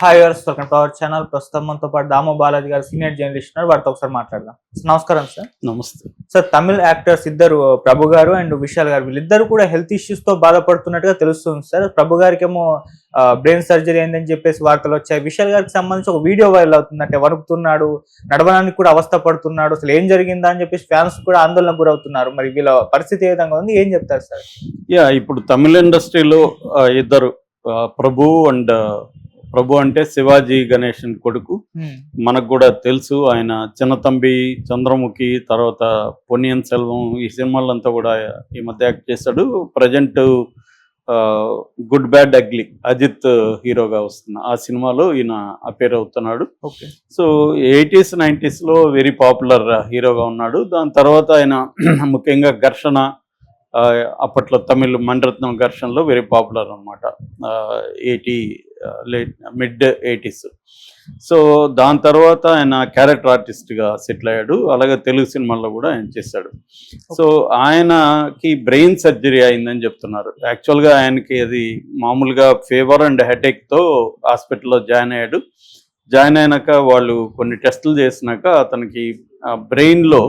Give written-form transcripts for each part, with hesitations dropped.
Hi viewers, welcome to our channel. ప్రస్తుతం మనతో పాటు దామో బాలాజీ గారు సీనియర్ జర్నలిస్ట్ ఉన్నారు. వారితో ఒకసారి మాట్లాడదాం. నమస్కారం సార్. నమస్తే సార్, తమిళ యాక్టర్స్ ఇద్దరు ప్రభు గారు అండ్ విశాల్ గారు, వీళ్ళిద్దరు కూడా హెల్త్ ఇష్యూస్ తో బాధపడుతున్నట్టుగా తెలుస్తుంది సార్. ప్రభు గారికి ఏమో బ్రెయిన్ సర్జరీ అయిందని చెప్పేసి వార్తలు వచ్చాయి. విశాల్ గారికి సంబంధించి ఒక వీడియో వైరల్ అవుతుంది, అంటే వణుకుతున్నాడు, నడవడానికి కూడా అవస్థ పడుతున్నాడు, అసలు ఏం జరిగిందా అని చెప్పేసి ఫ్యాన్స్ కూడా ఆందోళనకు గురవుతున్నారు. మరి వీళ్ళ పరిస్థితి ఏ విధంగా ఉంది, ఏం చెప్తారు సార్? ఇప్పుడు తమిళ ఇండస్ట్రీలో ఇద్దరు ప్రభు అంటే శివాజీ గణేషన్ కొడుకు. మనకు కూడా తెలుసు, ఆయన చిన్నతంబి, చంద్రముఖి, తర్వాత పొన్నియిన్ సెల్వం, ఈ సినిమాలంతా కూడా ఈ మధ్య యాక్ట్ చేశాడు. Present good bad ugly Ajith హీరోగా వస్తున్న ఆ సినిమాలో ఈయన అపేర్ అవుతున్నాడు. సో 80s 90s లో వెరీ పాపులర్ హీరోగా ఉన్నాడు. దాని తర్వాత ఆయన ముఖ్యంగా ఘర్షణ, అప్పట్లో తమిళ్ మణిరత్నం ఘర్షణలో వెరీ పాపులర్ అనమాట, మిడ్ 80s. సో దాని తర్వాత ఆయన క్యారెక్టర్ ఆర్టిస్ట్గా సెటిల్ అయ్యాడు. అలాగే తెలుగు సినిమాల్లో కూడా ఆయన చేశాడు. సో ఆయనకి బ్రెయిన్ సర్జరీ అయిందని చెప్తున్నారు. యాక్చువల్గా ఆయనకి అది మామూలుగా ఫీవర్ అండ్ హెడేక్తో హాస్పిటల్లో జాయిన్ అయ్యాడు. జాయిన్ అయినాక వాళ్ళు కొన్ని టెస్టులు చేసినాక అతనికి బ్రెయిన్లో,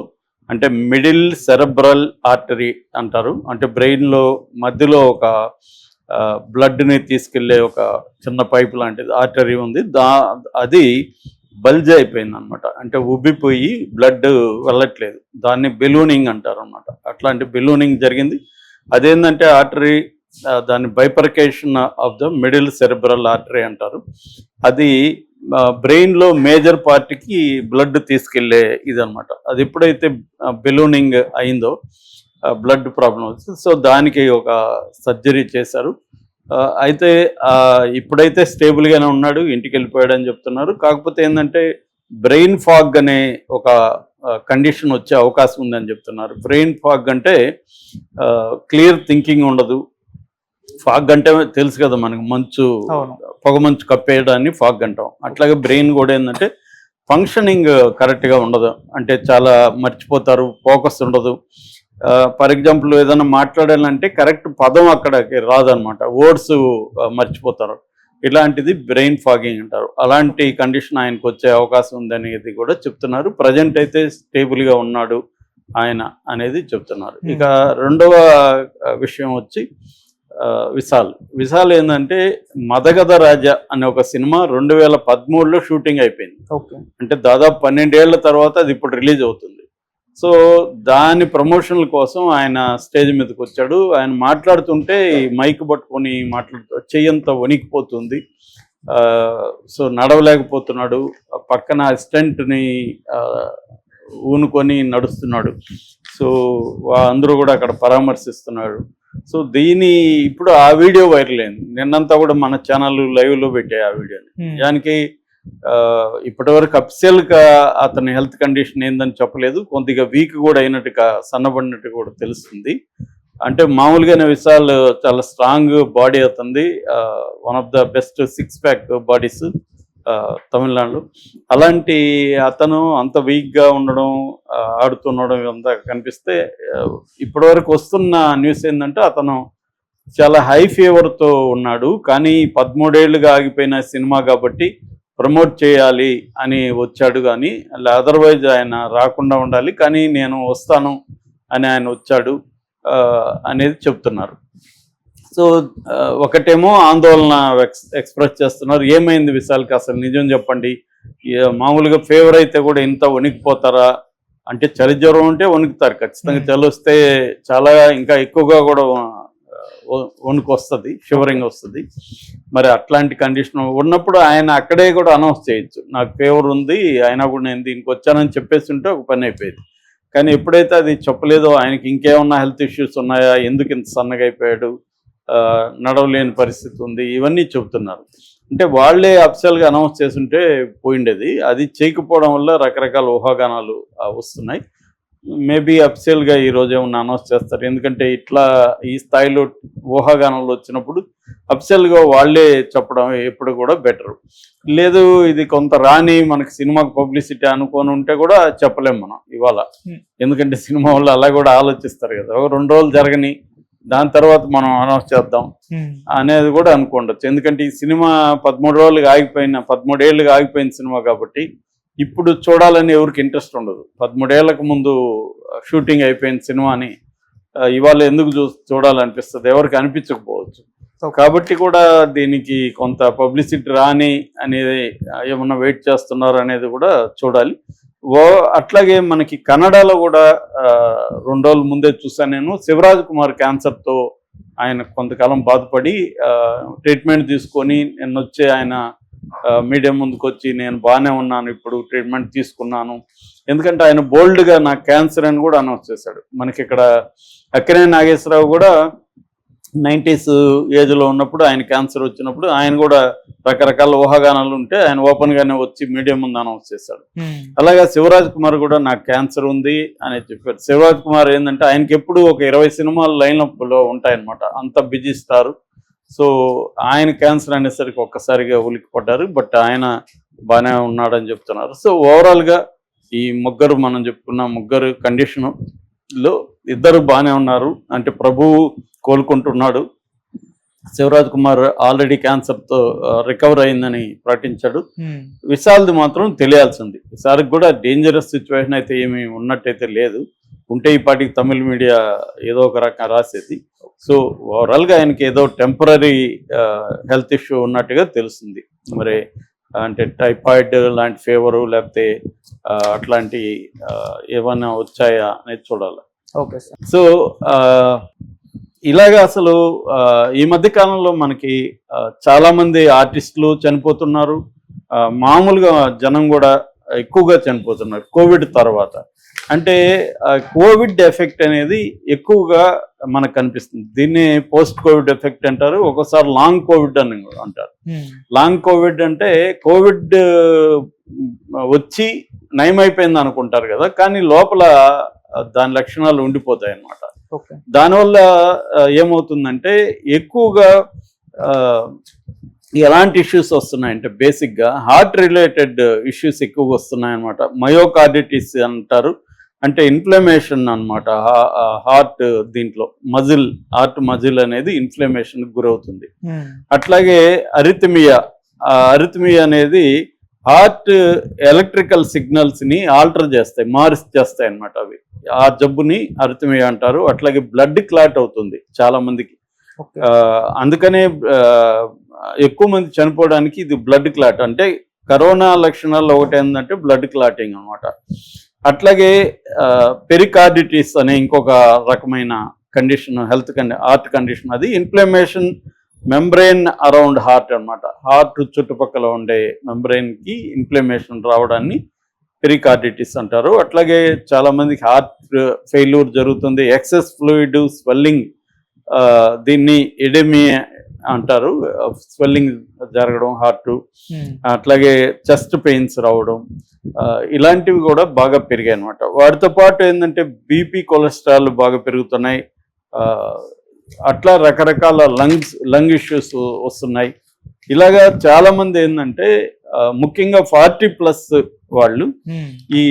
అంటే మిడిల్ సెరెబ్రల్ ఆర్టరీ అంటారు, అంటే బ్రెయిన్లో మధ్యలో ఒక బ్లడ్ని తీసుకెళ్లే ఒక చిన్న పైపు లాంటిది ఆర్టరీ ఉంది. అది బల్జ్ అయిపోయింది అనమాట, అంటే ఉబ్బిపోయి బ్లడ్ వెళ్ళట్లేదు. దాన్ని బెలూనింగ్ అంటారు అనమాట. అట్లాంటి బెలూనింగ్ జరిగింది. అదేంటంటే ఆర్టరీ, దాన్ని bifurcation of the middle cerebral artery అంటారు. అది బ్రెయిన్లో మేజర్ పార్ట్కి బ్లడ్ తీసుకెళ్లే ఇదనమాట. అది ఎప్పుడైతే బెలూనింగ్ అయిందో బ్లడ్ ప్రాబ్లం వచ్చింది. సో దానికి ఒక సర్జరీ చేశారు. అయితే ఇప్పుడైతే స్టేబుల్గానే ఉన్నాడు, ఇంటికి వెళ్ళిపోయాడు అని చెప్తున్నారు. కాకపోతే ఏంటంటే బ్రెయిన్ ఫాగ్ అనే ఒక కండిషన్ వచ్చే అవకాశం ఉందని చెప్తున్నారు. బ్రెయిన్ ఫాగ్ అంటే క్లియర్ థింకింగ్ ఉండదు. ఫాగ్ అంటే తెలుసు కదా మనకు, మంచు, పొగ మంచు కప్పేయడాన్ని ఫాగ్ అంటాం. అట్లాగే బ్రెయిన్ కూడా ఏంటంటే ఫంక్షనింగ్ కరెక్ట్గా ఉండదు, అంటే చాలా మర్చిపోతారు, ఫోకస్ ఉండదు. ఫర్ ఎగ్జాంపుల్ ఏదైనా మాట్లాడాలంటే కరెక్ట్ పదం అక్కడికి రాదనమాట, వర్డ్స్ మర్చిపోతారు. ఇలాంటిది బ్రెయిన్ ఫాగింగ్ అంటారు. అలాంటి కండిషన్ ఆయనకు వచ్చే అవకాశం ఉందనేది కూడా చెప్తున్నారు. ప్రజెంట్ అయితే స్టేబుల్గా ఉన్నాడు ఆయన అనేది చెప్తున్నారు. ఇక రెండవ విషయం వచ్చి విశాల్ ఏంటంటే మదగధ రాజా అనే ఒక సినిమా 2013లో షూటింగ్ అయిపోయింది. అంటే దాదాపు 12 ఏళ్ల తర్వాత అది ఇప్పుడు రిలీజ్ అవుతుంది. సో దాని ప్రమోషన్ల కోసం ఆయన స్టేజ్ మీదకి వచ్చాడు. ఆయన మాట్లాడుతుంటే మైక్ పట్టుకొని చెయ్యంతా వణికిపోతుంది. సో నడవలేకపోతున్నాడు. పక్కన అసిస్టెంట్ని ఊనుకొని నడుస్తున్నాడు. సో అందరూ కూడా అక్కడ పరామర్శిస్తున్నాడు. సో ఇప్పుడు ఆ వీడియో వైరల్ అయింది. నిన్నంతా కూడా మన ఛానల్ లైవ్లో పెట్టాయి ఆ వీడియోని. దానికి ఇప్పటి వరకు అఫిషియల్గా అతని హెల్త్ కండిషన్ ఏందని చెప్పలేదు. కొద్దిగా వీక్ కూడా అయినట్టుగా, సన్నబడినట్టు కూడా తెలుస్తుంది. అంటే మామూలుగానే విశాల్ చాలా స్ట్రాంగ్ బాడీ అవుతుంది, one of the best 6 pack bodies తమిళనాడులో. అలాంటి అతను అంత వీక్గా ఉండడం, ఆడుతుండడం అంతా కనిపిస్తే, ఇప్పటి వరకు వస్తున్న న్యూస్ ఏంటంటే అతను చాలా హై ఫీవర్తో ఉన్నాడు. కానీ 13 ఏళ్ళుగా ఆగిపోయిన సినిమా కాబట్టి ప్రమోట్ చేయాలి అని వచ్చాడు. కానీ అదర్వైజ్ ఆయన రాకుండా ఉండాలి, కానీ నేను వస్తాను అని ఆయన వచ్చాడు అనేది చెప్తున్నారు. సో ఒకటేమో ఆందోళన ఎక్స్ప్రెస్ చేస్తున్నారు, ఏమైంది విశాల్కి, అసలు నిజం చెప్పండి, మామూలుగా ఫీవర్ అయితే కూడా ఇంత వణికిపోతారా? అంటే చలి జ్వరం ఉంటే వణుకుతారు ఖచ్చితంగా, చలి వస్తే చాలా ఇంకా ఎక్కువగా కూడా వణుకు వస్తుంది, షివరింగ్ వస్తుంది. మరి అట్లాంటి కండిషన్ ఉన్నప్పుడు ఆయన అక్కడే కూడా అనౌన్స్ చేయొచ్చు, నాకు ఫీవర్ ఉంది అయినా కూడా నేను దీనికి వచ్చానని చెప్పేసి ఉంటే ఒక పని అయిపోయేది. కానీ ఎప్పుడైతే అది చెప్పలేదో, ఆయనకి ఇంకేమన్నా హెల్త్ ఇష్యూస్ ఉన్నాయా, ఎందుకు ఇంత సన్నగా అయిపోయాడు, నడవలేని పరిస్థితి ఉంది, ఇవన్నీ చెబుతున్నారు. అంటే వాళ్ళే అఫిషియల్గా అనౌన్స్ చేస్తుంటే పోయిండేది. అది చేయకపోవడం వల్ల రకరకాల ఊహాగానాలు వస్తున్నాయి. మేబీ అఫిషియల్గా ఈరోజు ఏమన్నా అనౌన్స్ చేస్తారు. ఎందుకంటే ఇట్లా ఈ స్థాయిలో ఊహాగానాలు వచ్చినప్పుడు అఫిషియల్గా వాళ్ళే చెప్పడం ఎప్పుడు కూడా బెటరు. లేదు ఇది కొంత రాని మనకి సినిమాకి పబ్లిసిటీ అనుకొని ఉంటే కూడా చెప్పలేం మనం ఇవాళ. ఎందుకంటే సినిమా వాళ్ళు అలా కూడా ఆలోచిస్తారు కదా, ఒక 2 రోజులు జరగని దాని తర్వాత మనం అనౌన్స్ చేద్దాం అనేది కూడా అనుకోండొచ్చు. ఎందుకంటే ఈ సినిమా 13 ఏళ్ళుగా ఆగిపోయిన సినిమా కాబట్టి ఇప్పుడు చూడాలని ఎవరికి ఇంట్రెస్ట్ ఉండదు. 13 ఏళ్లకు ముందు షూటింగ్ అయిపోయిన సినిమాని ఇవాళ ఎందుకు చూడాలనిపిస్తుంది, ఎవరికి అనిపించకపోవచ్చు. కాబట్టి కూడా దీనికి కొంత పబ్లిసిటీ రాని అనేది ఏమన్నా వెయిట్ చేస్తున్నారు అనేది కూడా చూడాలి. అట్లాగే మనకి కన్నడలో కూడా 2 రోజుల ముందే చూసాను నేను. శివరాజ్ కుమార్ క్యాన్సర్తో ఆయన కొంతకాలం బాధపడి ట్రీట్మెంట్ తీసుకొని నిన్నొచ్చే ఆయన మీడియా ముందుకు వచ్చి నేను బాగానే ఉన్నాను, ఇప్పుడు ట్రీట్మెంట్ తీసుకున్నాను. ఎందుకంటే ఆయన బోల్డ్గా నాకు క్యాన్సర్ అని కూడా అనౌన్స్ చేశాడు. మనకి ఇక్కడ అక్కినేని నాగేశ్వరరావు కూడా 90s ఏజ్లో ఉన్నప్పుడు ఆయన క్యాన్సర్ వచ్చినప్పుడు ఆయన కూడా రకరకాల ఊహాగానాలు ఉంటే ఆయన ఓపెన్గానే వచ్చి మీడియా ముందు అనౌన్స్ చేశాడు. అలాగే శివరాజ్ కుమార్ కూడా నాకు క్యాన్సర్ ఉంది అని చెప్పారు. శివరాజ్ కుమార్ ఏంటంటే ఆయనకి ఎప్పుడు ఒక 20 సినిమాలు లైన్అప్లో ఉంటాయన్నమాట, అంత బిజీ స్టార్. సో ఆయన క్యాన్సర్ అనేసరికి ఒక్కసారిగా ఉలిక్కిపడ్డారు. బట్ ఆయన బాగానే ఉన్నాడని చెప్తున్నారు. సో ఓవరాల్గా ఈ ముగ్గురు మనం చెప్పుకున్న ముగ్గురు కండిషన్లో ఇద్దరు బాగానే ఉన్నారు. అంటే ప్రభువు కోలుకుంటున్నాడు, శివరాజ్ కుమార్ ఆల్రెడీ క్యాన్సర్తో రికవర్ అయిందని ప్రకటించాడు. విశాల్ది మాత్రం తెలియాల్సింది. విశాల్కి కూడా డేంజరస్ సిచ్యువేషన్ అయితే ఏమీ ఉన్నట్టయితే లేదు. ఉంటే ఈ పాటికి తమిళ మీడియా ఏదో ఒక రకంగా రాసేది. సో ఓవరాల్గా ఆయనకి ఏదో టెంపరీ హెల్త్ ఇష్యూ ఉన్నట్టుగా తెలుస్తుంది. మరి అంటే టైఫాయిడ్ లాంటి ఫీవరు లేకపోతే అట్లాంటి ఏమైనా వచ్చాయా అనేది చూడాలి. Okay sir. సో ఇలాగా అసలు ఈ మధ్య కాలంలో మనకి చాలామంది ఆర్టిస్టులు చనిపోతున్నారు, మామూలుగా జనం కూడా ఎక్కువగా చనిపోతున్నారు కోవిడ్ తర్వాత. అంటే కోవిడ్ ఎఫెక్ట్ అనేది ఎక్కువగా మనకు కనిపిస్తుంది. దీన్ని పోస్ట్ కోవిడ్ ఎఫెక్ట్ అంటారు, ఒక్కోసారి లాంగ్ కోవిడ్ అని అంటారు. లాంగ్ కోవిడ్ అంటే కోవిడ్ వచ్చి నయమైపోయింది అనుకుంటారు కదా, కానీ లోపల దాని లక్షణాలు ఉండిపోతాయి అన్నమాట. దానివల్ల ఏమవుతుందంటే ఎక్కువగా ఎలాంటి ఇష్యూస్ వస్తున్నాయంటే బేసిక్గా హార్ట్ రిలేటెడ్ ఇష్యూస్ ఎక్కువగా వస్తున్నాయన్నమాట. మయోకార్డిటిస్ అంటారు, అంటే ఇన్ఫ్లమేషన్ అన్నమాట. హార్ట్ దీంట్లో హార్ట్ మజిల్ అనేది ఇన్ఫ్లమేషన్కి గురవుతుంది. అట్లాగే అరిథమియా అనేది హార్ట్ ఎలక్ట్రికల్ సిగ్నల్స్ని ఆల్టర్ చేస్తాయి, చేస్తాయి అన్నమాట. అవి ఆ జబ్బుని అరిథమియా అంటారు. అట్లాగే బ్లడ్ క్లాట్ అవుతుంది చాలా మందికి. అందుకనే ఎక్కువ మంది చనిపోవడానికి ఇది బ్లడ్ క్లాట్. అంటే కరోనా లక్షణాల్లో ఒకటి ఏంటంటే బ్లడ్ క్లాటింగ్ అనమాట. అట్లాగే పెరికార్డిటిస్ అనే ఇంకొక రకమైన కండిషన్, హార్ట్ కండిషన్. అది ఇన్ఫ్లమేషన్ మెంబ్రెయిన్ అరౌండ్ హార్ట్ అనమాట. హార్ట్ చుట్టుపక్కల ఉండే మెంబ్రెయిన్కి ఇన్ఫ్లమేషన్ రావడాన్ని పెరికార్డిటిస్ అంటారు. అట్లాగే చాలా మందికి హార్ట్ ఫెయిల్యూర్ జరుగుతుంది, ఎక్సెస్ ఫ్లూయిడ్ స్వెల్లింగ్, దీన్ని ఎడెమియా అంటారు, స్వెల్లింగ్ జరగడం హార్ట్. అట్లాగే చెస్ట్ పెయిన్స్ రావడం, ఇలాంటివి కూడా బాగా పెరిగాయి అనమాట. వాటితో పాటు ఏంటంటే బీపీ, కొలెస్ట్రాల్ బాగా పెరుగుతున్నాయి. అట్లా రకరకాల లంగ్ ఇష్యూస్ వస్తున్నాయి. ఇలాగా చాలా మంది ఏంటంటే ముఖ్యంగా 40+ వాళ్ళు ఈ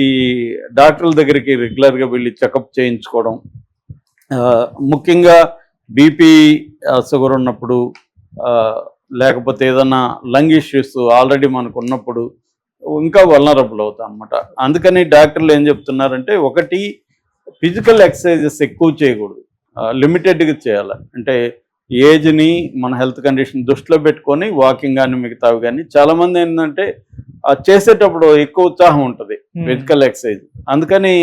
డాక్టర్ల దగ్గరికి రెగ్యులర్గా వెళ్ళి చెకప్ చేయించుకోవడం, ముఖ్యంగా బీపీ, షుగర్ ఉన్నప్పుడు, లేకపోతే ఏదైనా లంగ్ ఇష్యూస్ ఆల్రెడీ మనకు ఉన్నప్పుడు ఇంకా వల్నరబుల్ అవుతాం అనమాట. అందుకని డాక్టర్లు ఏం చెప్తున్నారంటే, ఒకటి ఫిజికల్ ఎక్సర్సైజెస్ ఎక్కువ చేయకూడదు, లిమిటెడ్గా చేయాలి. అంటే ఏజ్ని మన హెల్త్ కండిషన్ దృష్టిలో పెట్టుకొని వాకింగ్ కానీ మిగతావి కానీ. చాలామంది ఏంటంటే చేసేటప్పుడు ఎక్కువ ఉత్సాహం ఉంటుంది ఫిజికల్ ఎక్సర్సైజ్, అందుకని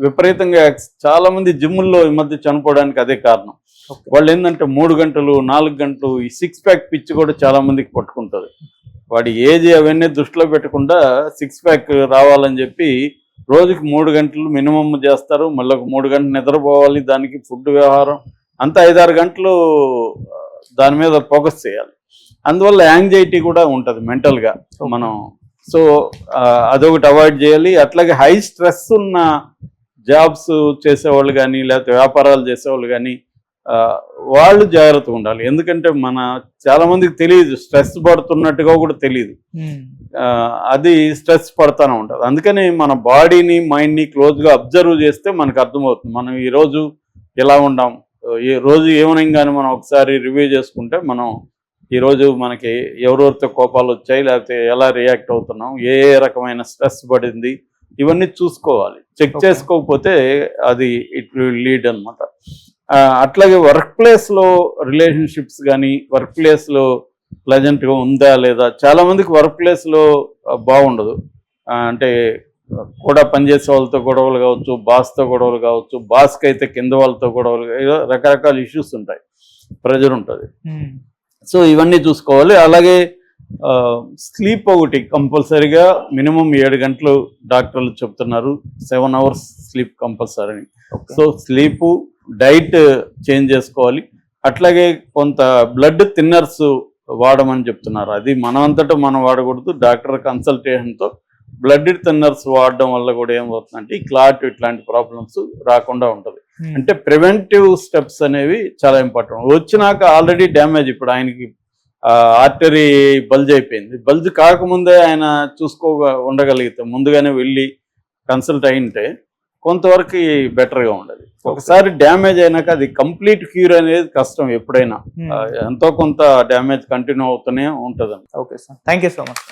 విపరీతంగా చాలామంది జిమ్ముల్లో ఈ మధ్య చనిపోవడానికి అదే కారణం. వాళ్ళు ఏంటంటే 3 గంటలు 4 గంటలు ఈ 6 ప్యాక్ పిచ్చి కూడా చాలా మందికి పట్టుకుంటుంది. వాడి ఏజ్ అవన్నీ దృష్టిలో పెట్టకుండా 6 ప్యాక్ రావాలని చెప్పి రోజుకి 3 గంటలు మినిమం చేస్తారు. మళ్ళీ ఒక 3 గంటలు నిద్రపోవాలి, దానికి ఫుడ్ వ్యవహారం అంతా 5-6 గంటలు దాని మీద ఫోకస్ చేయాలి. అందువల్ల యాంగ్జైటీ కూడా ఉంటుంది మెంటల్గా మనం. సో అదొకటి అవాయిడ్ చేయాలి. అట్లాగే హై స్ట్రెస్ ఉన్న జాబ్స్ చేసేవాళ్ళు కానీ లేకపోతే వ్యాపారాలు చేసేవాళ్ళు కానీ వాళ్ళు జాగ్రత్తగా ఉండాలి. ఎందుకంటే చాలా మందికి తెలియదు, స్ట్రెస్ పడుతున్నట్టుగా కూడా తెలియదు, అది స్ట్రెస్ పడుతూనే ఉంటుంది. అందుకని మన బాడీని మైండ్ని క్లోజ్గా అబ్జర్వ్ చేస్తే మనకు అర్థమవుతుంది మనం ఈరోజు ఎలా ఉన్నాం, ఈ రోజు ఈవినింగ్ కానీ మనం ఒకసారి రివ్యూ చేసుకుంటే మనం ఈరోజు మనకి ఎవరెవరితో కోపాలు వచ్చాయి, లేకపోతే ఎలా రియాక్ట్ అవుతున్నాం, ఏ ఏ రకమైన స్ట్రెస్ పడింది, ఇవన్నీ చూసుకోవాలి. Check Okay. చేసుకోకపోతే అది ఇట్ విల్ లీడ్ అనమాట. అట్లాగే వర్క్ ప్లేస్లో రిలేషన్షిప్స్ కానీ వర్క్ ప్లేస్లో ప్లెజెంట్గా ఉందా లేదా, చాలా మందికి వర్క్ ప్లేస్లో బాగుండదు. అంటే కూడా పనిచేసే వాళ్ళతో గొడవలు కావచ్చు, బాస్తో గొడవలు కావచ్చు, బాస్కి అయితే కింద వాళ్ళతో గొడవలు, ఏదో రకరకాల ఇష్యూస్ ఉంటాయి, ప్రెజర్ ఉంటుంది. సో ఇవన్నీ చూసుకోవాలి. అలాగే స్లీప్ ఒకటి కంపల్సరీగా మినిమం 7 గంటలు డాక్టర్లు చెప్తున్నారు, 7 hours sleep compulsory. So sleep, diet change చేసుకోవాలి. అట్లాగే కొంత బ్లడ్ థిన్నర్స్ వాడమని చెప్తున్నారు. అది మనం అంతటా మనం వాడకూడదు, డాక్టర్ కన్సల్టేషన్తో బ్లడ్ థిన్నర్స్ వాడడం వల్ల కూడా ఏమవుతుందంటే ఈ క్లాట్ ఇట్లాంటి ప్రాబ్లమ్స్ రాకుండా ఉంటుంది. అంటే ప్రివెంటివ్ స్టెప్స్ అనేవి చాలా ఇంపార్టెంట్. వచ్చినాక ఆల్రెడీ డ్యామేజ్, ఇప్పుడు ఆయనకి ఆర్టరీ బల్జ్ అయిపోయింది, బల్జ్ కాకముందే ఆయన ఉండగలిగితే, ముందుగానే వెళ్ళి కన్సల్ట్ అయింటే కొంతవరకు బెటర్గా ఉండదు. ఒకసారి డ్యామేజ్ అయినాక అది కంప్లీట్ క్యూర్ అనేది కష్టం ఎప్పుడైనా. ఎంతో కొంత డ్యామేజ్ కంటిన్యూ అవుతూనే ఉంటుంది. Okay sir, thank you so much.